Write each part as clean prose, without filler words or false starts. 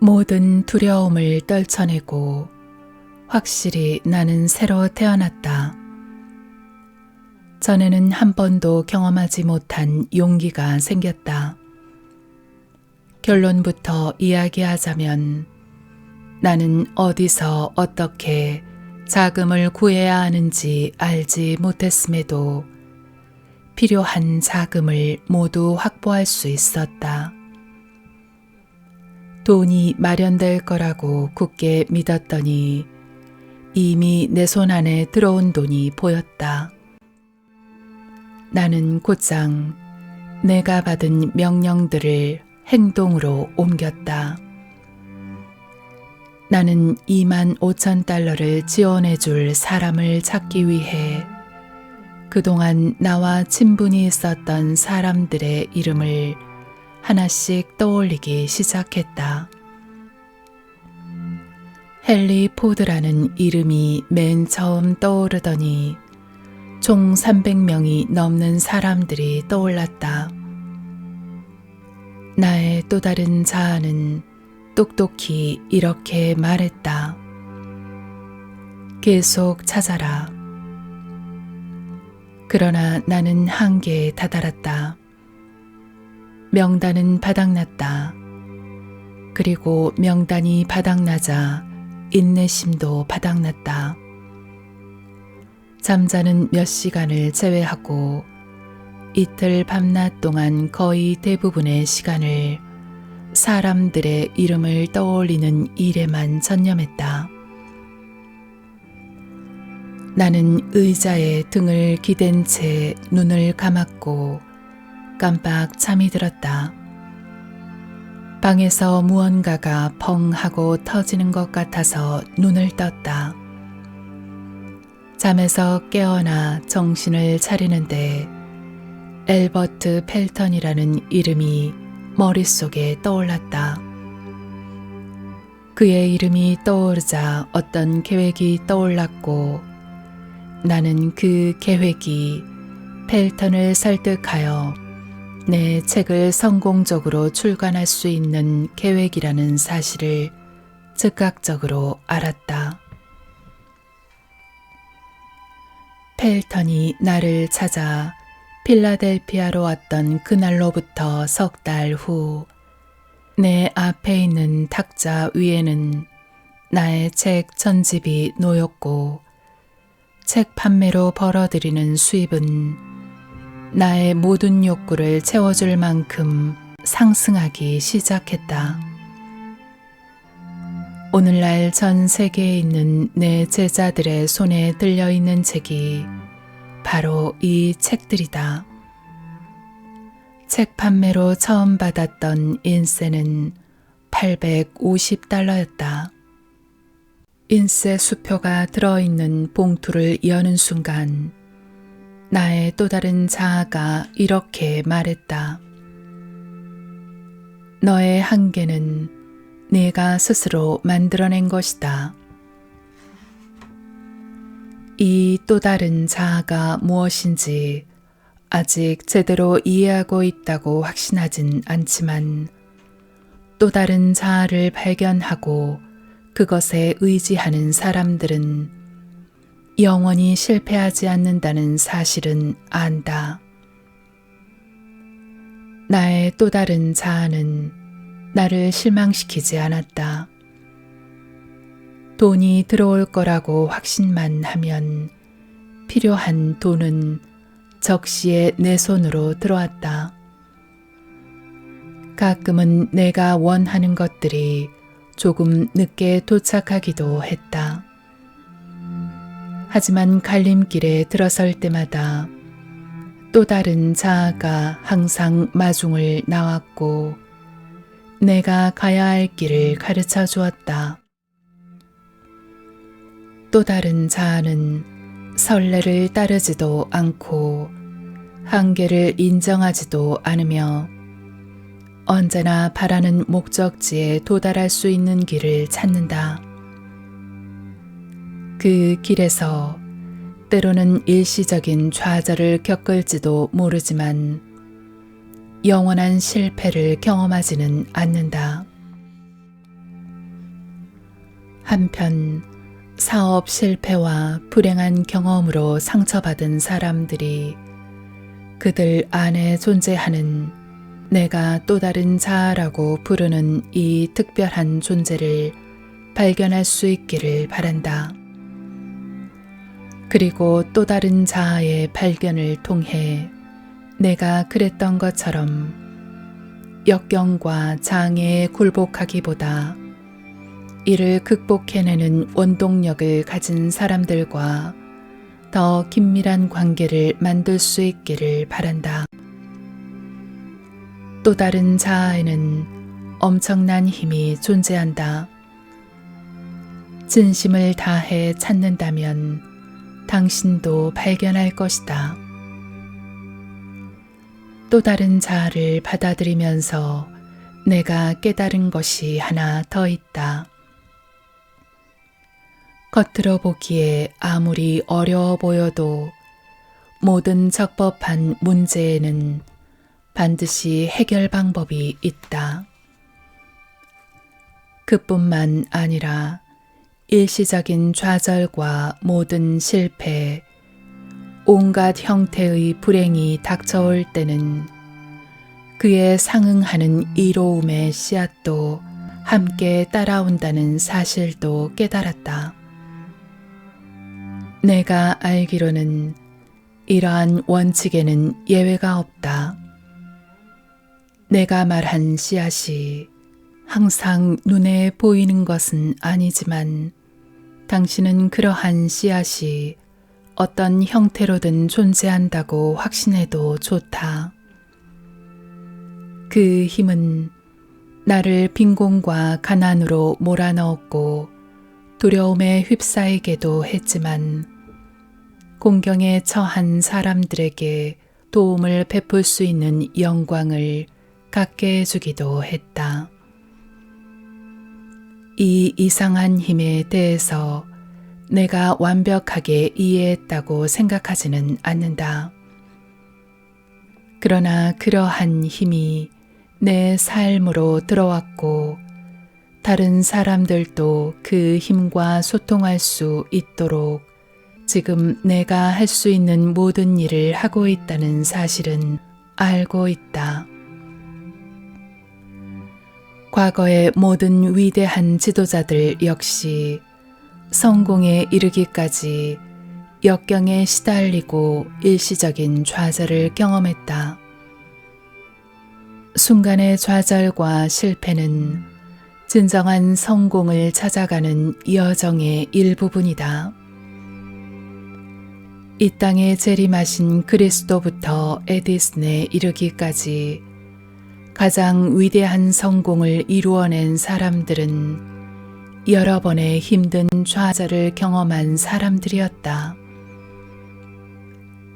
모든 두려움을 떨쳐내고 확실히 나는 새로 태어났다. 전에는 한 번도 경험하지 못한 용기가 생겼다. 결론부터 이야기하자면 나는 어디서 어떻게 자금을 구해야 하는지 알지 못했음에도 필요한 자금을 모두 확보할 수 있었다. 돈이 마련될 거라고 굳게 믿었더니 이미 내 손 안에 들어온 돈이 보였다. 나는 곧장 내가 받은 명령들을 행동으로 옮겼다. 나는 25,000달러를 지원해 줄 사람을 찾기 위해 그동안 나와 친분이 있었던 사람들의 이름을 하나씩 떠올리기 시작했다. 헨리 포드라는 이름이 맨 처음 떠오르더니 총 300명이 넘는 사람들이 떠올랐다. 나의 또 다른 자아는 똑똑히 이렇게 말했다. 계속 찾아라. 그러나 나는 한계에 다다랐다. 명단은 바닥났다. 그리고 명단이 바닥나자 인내심도 바닥났다. 잠자는 몇 시간을 제외하고 이틀 밤낮 동안 거의 대부분의 시간을 사람들의 이름을 떠올리는 일에만 전념했다. 나는 의자에 등을 기댄 채 눈을 감았고 깜빡 잠이 들었다. 방에서 무언가가 펑 하고 터지는 것 같아서 눈을 떴다. 잠에서 깨어나 정신을 차리는데 엘버트 펠턴이라는 이름이 머릿속에 떠올랐다. 그의 이름이 떠오르자 어떤 계획이 떠올랐고 나는 그 계획이 펠턴을 설득하여 내 책을 성공적으로 출간할 수 있는 계획이라는 사실을 즉각적으로 알았다. 펠턴이 나를 찾아 필라델피아로 왔던 그날로부터 석 달 후 내 앞에 있는 탁자 위에는 나의 책 전집이 놓였고 책 판매로 벌어들이는 수입은 나의 모든 욕구를 채워줄 만큼 상승하기 시작했다. 오늘날 전 세계에 있는 내 제자들의 손에 들려있는 책이 바로 이 책들이다. 책 판매로 처음 받았던 인세는 $850였다. 인세 수표가 들어있는 봉투를 여는 순간 나의 또 다른 자아가 이렇게 말했다. 너의 한계는 네가 스스로 만들어낸 것이다. 이 또 다른 자아가 무엇인지 아직 제대로 이해하고 있다고 확신하진 않지만 또 다른 자아를 발견하고 그것에 의지하는 사람들은 영원히 실패하지 않는다는 사실은 안다. 나의 또 다른 자아는 나를 실망시키지 않았다. 돈이 들어올 거라고 확신만 하면 필요한 돈은 적시에 내 손으로 들어왔다. 가끔은 내가 원하는 것들이 조금 늦게 도착하기도 했다. 하지만 갈림길에 들어설 때마다 또 다른 자아가 항상 마중을 나왔고 내가 가야 할 길을 가르쳐 주었다. 또 다른 자아는 선례를 따르지도 않고 한계를 인정하지도 않으며 언제나 바라는 목적지에 도달할 수 있는 길을 찾는다. 그 길에서 때로는 일시적인 좌절을 겪을지도 모르지만 영원한 실패를 경험하지는 않는다. 한편 사업 실패와 불행한 경험으로 상처받은 사람들이 그들 안에 존재하는 내가 또 다른 자아라고 부르는 이 특별한 존재를 발견할 수 있기를 바란다. 그리고 또 다른 자아의 발견을 통해 내가 그랬던 것처럼 역경과 장애에 굴복하기보다 이를 극복해내는 원동력을 가진 사람들과 더 긴밀한 관계를 만들 수 있기를 바란다. 또 다른 자아에는 엄청난 힘이 존재한다. 진심을 다해 찾는다면 당신도 발견할 것이다. 또 다른 자아를 받아들이면서 내가 깨달은 것이 하나 더 있다. 겉으로 보기에 아무리 어려워 보여도 모든 적법한 문제에는 반드시 해결 방법이 있다. 그뿐만 아니라 일시적인 좌절과 모든 실패, 온갖 형태의 불행이 닥쳐올 때는 그에 상응하는 이로움의 씨앗도 함께 따라온다는 사실도 깨달았다. 내가 알기로는 이러한 원칙에는 예외가 없다. 내가 말한 씨앗이 항상 눈에 보이는 것은 아니지만 당신은 그러한 씨앗이 어떤 형태로든 존재한다고 확신해도 좋다. 그 힘은 나를 빈곤과 가난으로 몰아넣었고 두려움에 휩싸이게도 했지만 공경에 처한 사람들에게 도움을 베풀 수 있는 영광을 갖게 해주기도 했다. 이 이상한 힘에 대해서 내가 완벽하게 이해했다고 생각하지는 않는다. 그러나 그러한 힘이 내 삶으로 들어왔고 다른 사람들도 그 힘과 소통할 수 있도록 지금 내가 할 수 있는 모든 일을 하고 있다는 사실은 알고 있다. 과거의 모든 위대한 지도자들 역시 성공에 이르기까지 역경에 시달리고 일시적인 좌절을 경험했다. 순간의 좌절과 실패는 진정한 성공을 찾아가는 여정의 일부분이다. 이 땅에 재림하신 그리스도부터 에디슨에 이르기까지 가장 위대한 성공을 이루어낸 사람들은 여러 번의 힘든 좌절을 경험한 사람들이었다.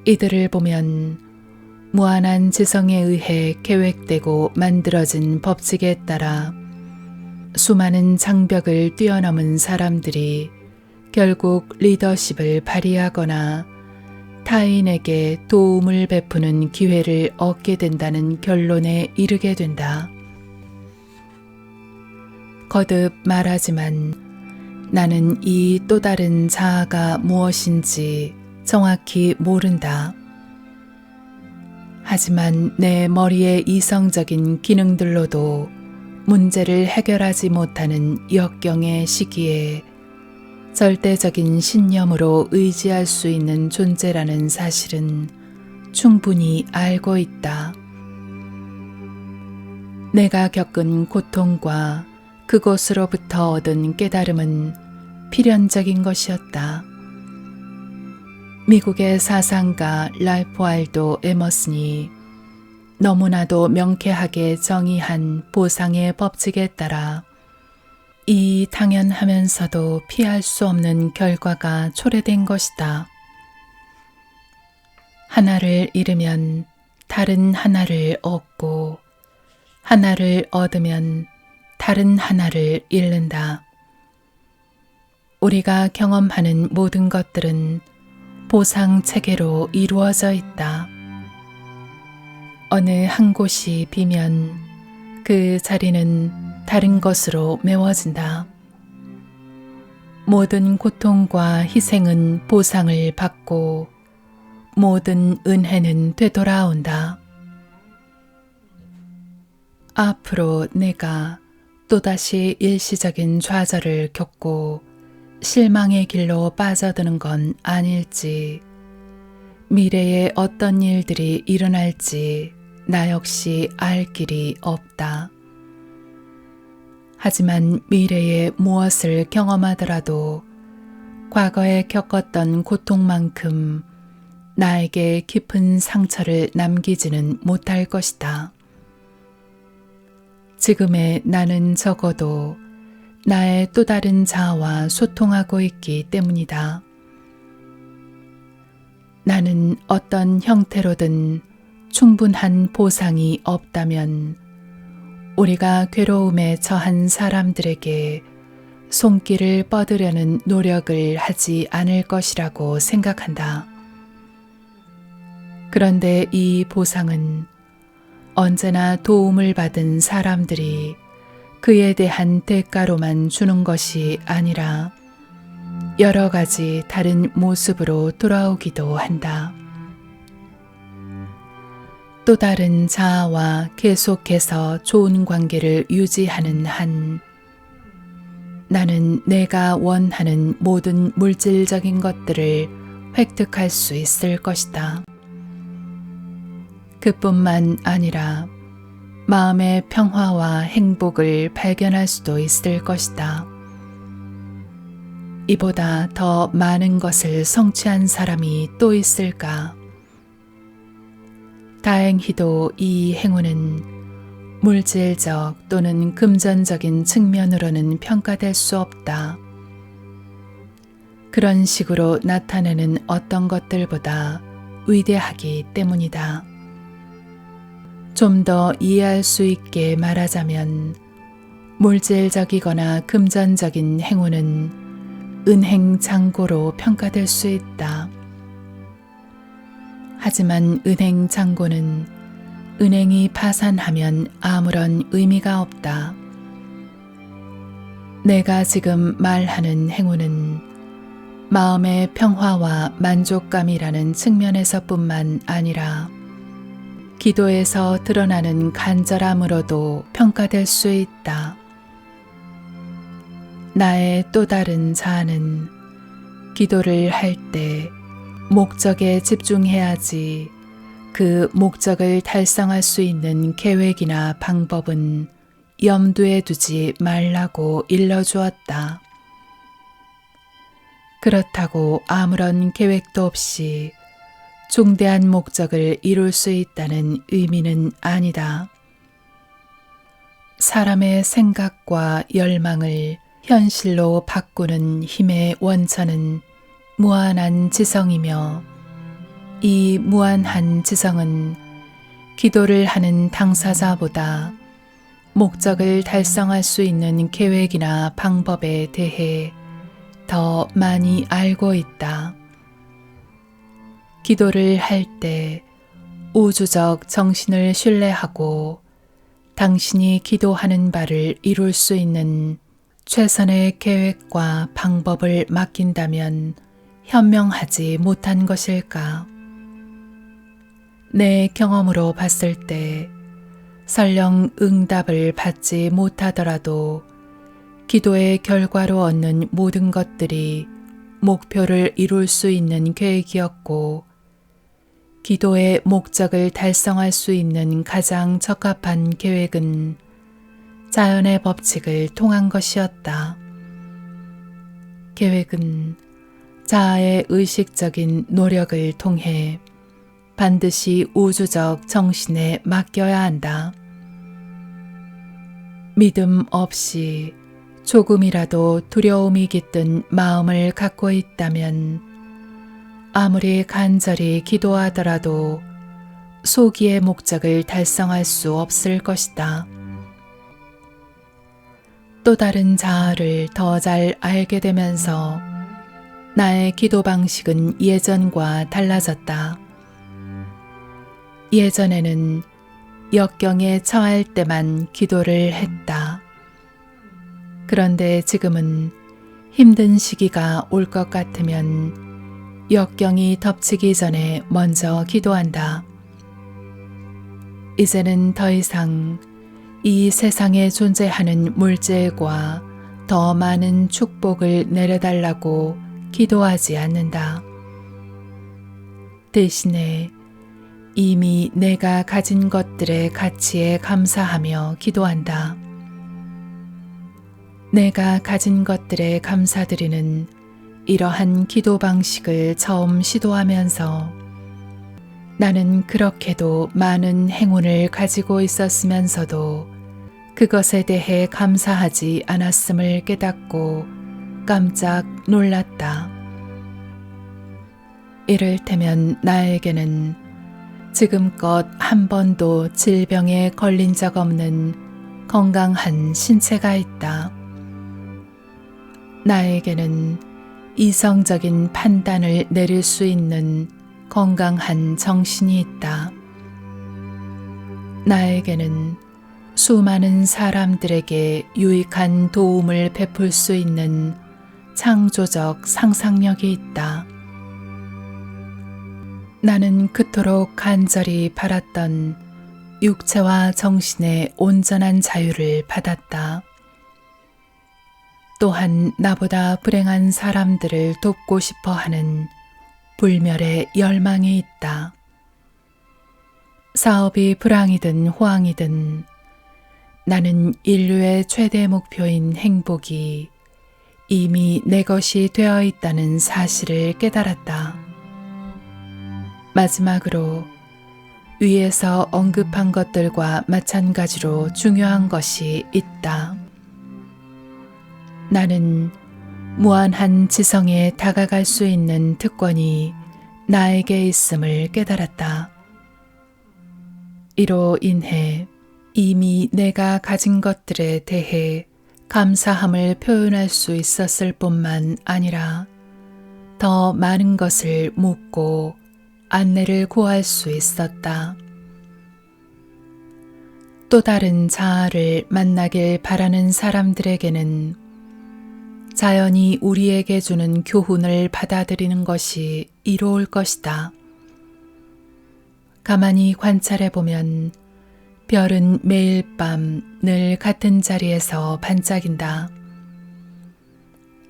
이들을 보면 무한한 지성에 의해 계획되고 만들어진 법칙에 따라 수많은 장벽을 뛰어넘은 사람들이 결국 리더십을 발휘하거나 타인에게 도움을 베푸는 기회를 얻게 된다는 결론에 이르게 된다. 거듭 말하지만 나는 이 또 다른 자아가 무엇인지 정확히 모른다. 하지만 내 머리의 이성적인 기능들로도 문제를 해결하지 못하는 역경의 시기에 절대적인 신념으로 의지할 수 있는 존재라는 사실은 충분히 알고 있다. 내가 겪은 고통과 그곳으로부터 얻은 깨달음은 필연적인 것이었다. 미국의 사상가 랄프 알도 에머슨이 너무나도 명쾌하게 정의한 보상의 법칙에 따라 이 당연하면서도 피할 수 없는 결과가 초래된 것이다. 하나를 잃으면 다른 하나를 얻고 하나를 얻으면 다른 하나를 잃는다. 우리가 경험하는 모든 것들은 보상 체계로 이루어져 있다. 어느 한 곳이 비면 그 자리는 다른 것으로 메워진다. 모든 고통과 희생은 보상을 받고 모든 은혜는 되돌아온다. 앞으로 내가 또다시 일시적인 좌절을 겪고 실망의 길로 빠져드는 건 아닐지, 미래에 어떤 일들이 일어날지 나 역시 알 길이 없다. 하지만 미래에 무엇을 경험하더라도 과거에 겪었던 고통만큼 나에게 깊은 상처를 남기지는 못할 것이다. 지금의 나는 적어도 나의 또 다른 자아와 소통하고 있기 때문이다. 나는 어떤 형태로든 충분한 보상이 없다면 우리가 괴로움에 처한 사람들에게 손길을 뻗으려는 노력을 하지 않을 것이라고 생각한다. 그런데 이 보상은 언제나 도움을 받은 사람들이 그에 대한 대가로만 주는 것이 아니라 여러 가지 다른 모습으로 돌아오기도 한다. 또 다른 자아와 계속해서 좋은 관계를 유지하는 한 나는 내가 원하는 모든 물질적인 것들을 획득할 수 있을 것이다. 그뿐만 아니라 마음의 평화와 행복을 발견할 수도 있을 것이다. 이보다 더 많은 것을 성취한 사람이 또 있을까? 다행히도 이 행운은 물질적 또는 금전적인 측면으로는 평가될 수 없다. 그런 식으로 나타내는 어떤 것들보다 위대하기 때문이다. 좀 더 이해할 수 있게 말하자면 물질적이거나 금전적인 행운은 은행 잔고로 평가될 수 있다. 하지만 은행 잔고는 은행이 파산하면 아무런 의미가 없다. 내가 지금 말하는 행운은 마음의 평화와 만족감이라는 측면에서뿐만 아니라 기도에서 드러나는 간절함으로도 평가될 수 있다. 나의 또 다른 자아는 기도를 할 때 목적에 집중해야지 그 목적을 달성할 수 있는 계획이나 방법은 염두에 두지 말라고 일러주었다. 그렇다고 아무런 계획도 없이 중대한 목적을 이룰 수 있다는 의미는 아니다. 사람의 생각과 열망을 현실로 바꾸는 힘의 원천은 무한한 지성이며 이 무한한 지성은 기도를 하는 당사자보다 목적을 달성할 수 있는 계획이나 방법에 대해 더 많이 알고 있다. 기도를 할 때 우주적 정신을 신뢰하고 당신이 기도하는 바를 이룰 수 있는 최선의 계획과 방법을 맡긴다면 현명하지 못한 것일까? 내 경험으로 봤을 때 설령 응답을 받지 못하더라도 기도의 결과로 얻는 모든 것들이 목표를 이룰 수 있는 계획이었고 기도의 목적을 달성할 수 있는 가장 적합한 계획은 자연의 법칙을 통한 것이었다. 계획은 자아의 의식적인 노력을 통해 반드시 우주적 정신에 맡겨야 한다. 믿음 없이 조금이라도 두려움이 깃든 마음을 갖고 있다면 아무리 간절히 기도하더라도 소기의 목적을 달성할 수 없을 것이다. 또 다른 자아를 더 잘 알게 되면서 나의 기도 방식은 예전과 달라졌다. 예전에는 역경에 처할 때만 기도를 했다. 그런데 지금은 힘든 시기가 올 것 같으면 역경이 덮치기 전에 먼저 기도한다. 이제는 더 이상 이 세상에 존재하는 물질과 더 많은 축복을 내려달라고 기도하지 않는다. 대신에 이미 내가 가진 것들의 가치에 감사하며 기도한다. 내가 가진 것들에 감사드리는 이러한 기도 방식을 처음 시도하면서 나는 그렇게도 많은 행운을 가지고 있었으면서도 그것에 대해 감사하지 않았음을 깨닫고 깜짝 놀랐다. 이를테면 나에게는 지금껏 한 번도 질병에 걸린 적 없는 건강한 신체가 있다. 나에게는 이성적인 판단을 내릴 수 있는 건강한 정신이 있다. 나에게는 수많은 사람들에게 유익한 도움을 베풀 수 있는 창조적 상상력이 있다. 나는 그토록 간절히 바랐던 육체와 정신의 온전한 자유를 받았다. 또한 나보다 불행한 사람들을 돕고 싶어 하는 불멸의 열망이 있다. 사업이 불황이든 호황이든 나는 인류의 최대 목표인 행복이 이미 내 것이 되어 있다는 사실을 깨달았다. 마지막으로 위에서 언급한 것들과 마찬가지로 중요한 것이 있다. 나는 무한한 지성에 다가갈 수 있는 특권이 나에게 있음을 깨달았다. 이로 인해 이미 내가 가진 것들에 대해 감사함을 표현할 수 있었을 뿐만 아니라 더 많은 것을 묻고 안내를 구할 수 있었다. 또 다른 자아를 만나길 바라는 사람들에게는 자연이 우리에게 주는 교훈을 받아들이는 것이 이로울 것이다. 가만히 관찰해 보면 별은 매일 밤 늘 같은 자리에서 반짝인다.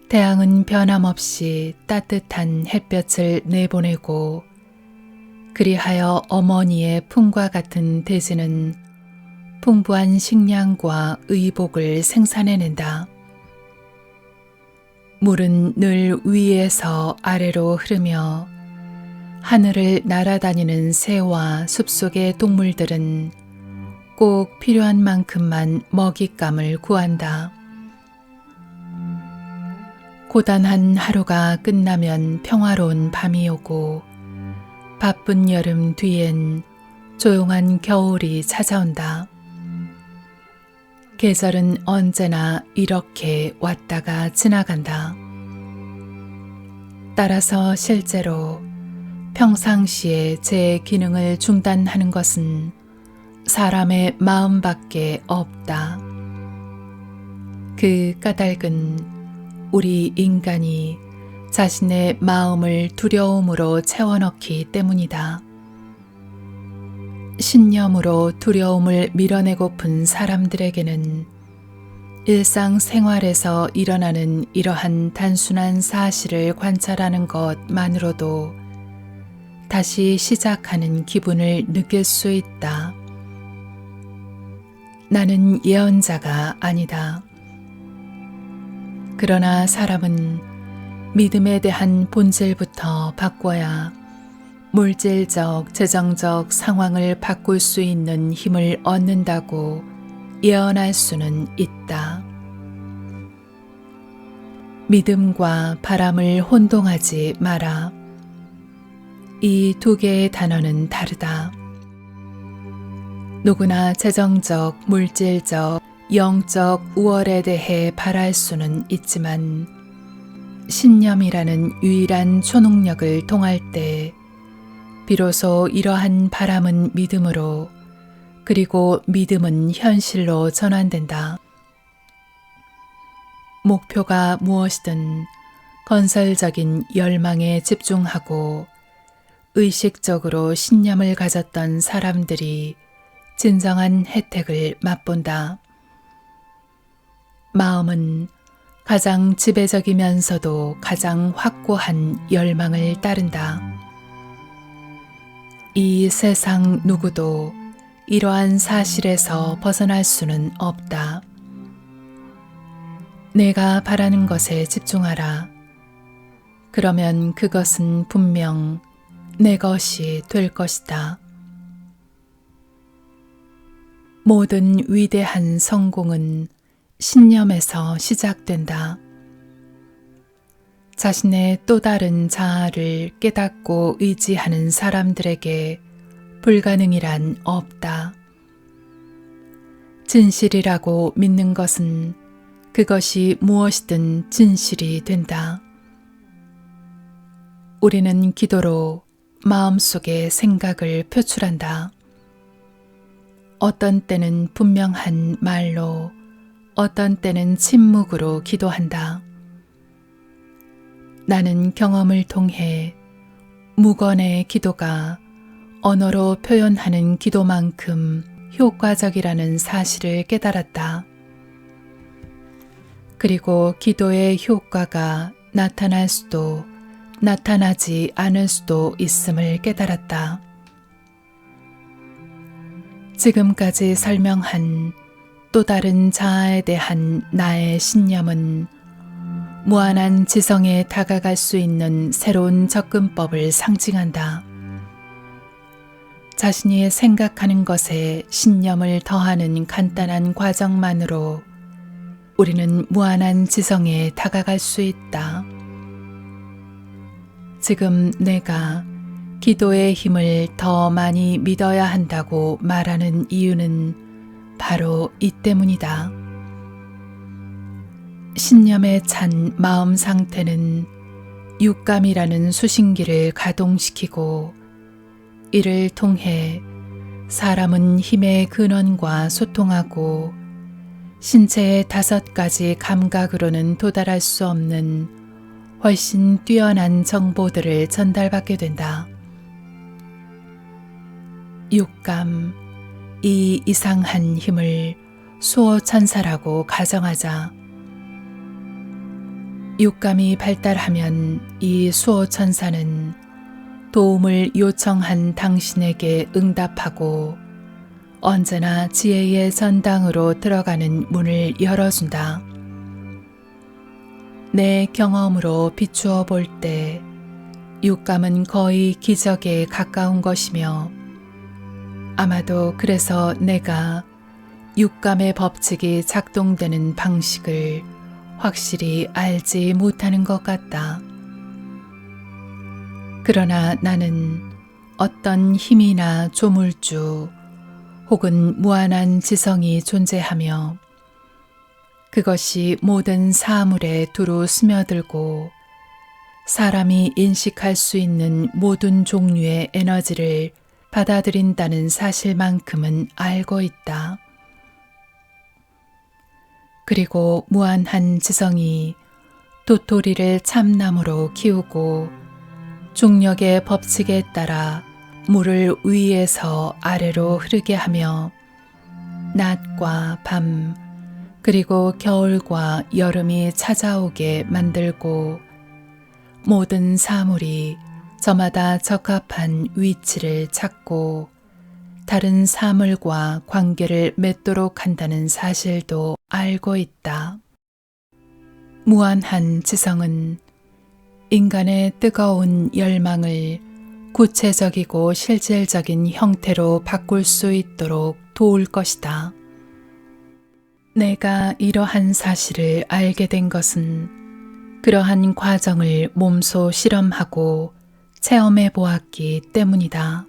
태양은 변함없이 따뜻한 햇볕을 내보내고 그리하여 어머니의 품과 같은 대지는 풍부한 식량과 의복을 생산해낸다. 물은 늘 위에서 아래로 흐르며 하늘을 날아다니는 새와 숲속의 동물들은 꼭 필요한 만큼만 먹잇감을 구한다. 고단한 하루가 끝나면 평화로운 밤이 오고 바쁜 여름 뒤엔 조용한 겨울이 찾아온다. 계절은 언제나 이렇게 왔다가 지나간다. 따라서 실제로 평상시에 제 기능을 중단하는 것은 사람의 마음밖에 없다. 그 까닭은 우리 인간이 자신의 마음을 두려움으로 채워넣기 때문이다. 신념으로 두려움을 밀어내고픈 사람들에게는 일상생활에서 일어나는 이러한 단순한 사실을 관찰하는 것만으로도 다시 시작하는 기분을 느낄 수 있다. 나는 예언자가 아니다. 그러나 사람은 믿음에 대한 본질부터 바꿔야 물질적, 재정적 상황을 바꿀 수 있는 힘을 얻는다고 예언할 수는 있다. 믿음과 바람을 혼동하지 마라. 이 두 개의 단어는 다르다. 누구나 재정적, 물질적, 영적 우월에 대해 바랄 수는 있지만 신념이라는 유일한 초능력을 통할 때 비로소 이러한 바람은 믿음으로 그리고 믿음은 현실로 전환된다. 목표가 무엇이든 건설적인 열망에 집중하고 의식적으로 신념을 가졌던 사람들이 진정한 혜택을 맛본다. 마음은 가장 지배적이면서도 가장 확고한 열망을 따른다. 이 세상 누구도 이러한 사실에서 벗어날 수는 없다. 내가 바라는 것에 집중하라. 그러면 그것은 분명 내 것이 될 것이다. 모든 위대한 성공은 신념에서 시작된다. 자신의 또 다른 자아를 깨닫고 의지하는 사람들에게 불가능이란 없다. 진실이라고 믿는 것은 그것이 무엇이든 진실이 된다. 우리는 기도로 마음속의 생각을 표출한다. 어떤 때는 분명한 말로, 어떤 때는 침묵으로 기도한다. 나는 경험을 통해 무건의 기도가 언어로 표현하는 기도만큼 효과적이라는 사실을 깨달았다. 그리고 기도의 효과가 나타날 수도 나타나지 않을 수도 있음을 깨달았다. 지금까지 설명한 또 다른 자아에 대한 나의 신념은 무한한 지성에 다가갈 수 있는 새로운 접근법을 상징한다. 자신이 생각하는 것에 신념을 더하는 간단한 과정만으로 우리는 무한한 지성에 다가갈 수 있다. 지금 내가 기도의 힘을 더 많이 믿어야 한다고 말하는 이유는 바로 이 때문이다. 신념에 찬 마음 상태는 육감이라는 수신기를 가동시키고 이를 통해 사람은 힘의 근원과 소통하고 신체의 5가지 감각으로는 도달할 수 없는 훨씬 뛰어난 정보들을 전달받게 된다. 육감, 이 이상한 힘을 수호천사라고 가정하자. 육감이 발달하면 이 수호천사는 도움을 요청한 당신에게 응답하고 언제나 지혜의 전당으로 들어가는 문을 열어준다. 내 경험으로 비추어 볼 때 육감은 거의 기적에 가까운 것이며 아마도 그래서 내가 육감의 법칙이 작동되는 방식을 확실히 알지 못하는 것 같다. 그러나 나는 어떤 힘이나 조물주 혹은 무한한 지성이 존재하며 그것이 모든 사물에 두루 스며들고 사람이 인식할 수 있는 모든 종류의 에너지를 받아들인다는 사실만큼은 알고 있다. 그리고 무한한 지성이 도토리를 참나무로 키우고 중력의 법칙에 따라 물을 위에서 아래로 흐르게 하며 낮과 밤 그리고 겨울과 여름이 찾아오게 만들고 모든 사물이 저마다 적합한 위치를 찾고 다른 사물과 관계를 맺도록 한다는 사실도 알고 있다. 무한한 지성은 인간의 뜨거운 열망을 구체적이고 실질적인 형태로 바꿀 수 있도록 도울 것이다. 내가 이러한 사실을 알게 된 것은 그러한 과정을 몸소 실험하고 체험해 보았기 때문이다.